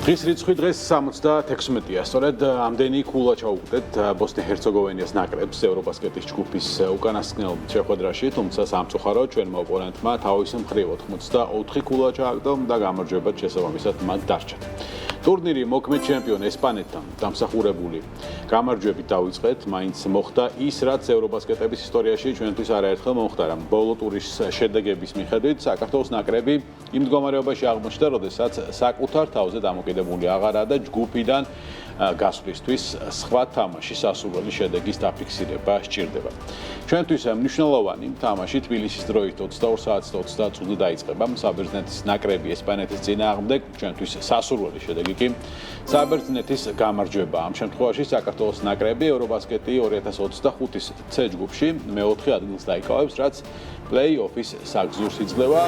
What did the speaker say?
დღის რიცხვი დღეს 76-ია. სწორედ ამდენი ქულა ჩაუგდეთ ბოსნია-ჰერცეგოვინას ნაკრებს ევრობასკეტის ჯგუფის უკანასკნელ შეხვედრაში, თუმცა სამწუხაროდ ჩვენმა ოპონენტმა თავის მხრივ 84 ქულა ჩააგდო და გამარჯვებად შესაბამისად მათ დარჩათ. ტურნირი მოქმედ ჩემპიონ ესპანეთთან დამსახურებული გამარჯვებით დაიწყეთ, მაინც მოხდა ის, რაც ევრობასკეტების ისტორიაში ჩვენთვის არაერთხელ მომხდარა. ბოლო ტურის შედეგების მიხედვით საქართველოს ნაკრები იმ მდგომარეობაში აღმოჩნდა, როდესაც საკუთარ თავზე დამოკიდებული აღარაა და ჯგუფიდან გასვლისთვის სხვა თამაშის სასურველი შედეგის დაფიქსირება სჭირდება. ჩვენთვის მნიშვნელოვანი თამაში თბილისის დროით 22 საათს 30 წუთზე დაიწყება. საბერძნეთის ნაკრები ესპანეთის წინააღმდეგ, ჩვენთვის სასურველი შედეგი კი საბერძნეთის გამარჯვება. ამ შემთხვევაში საქართველოს ნაკრები ევრობასკეტი 2025-ის C ჯგუფში მეოთხე ადგილს დაიკავებს, რაც პლეი-ოფის საგზურს იძლევა.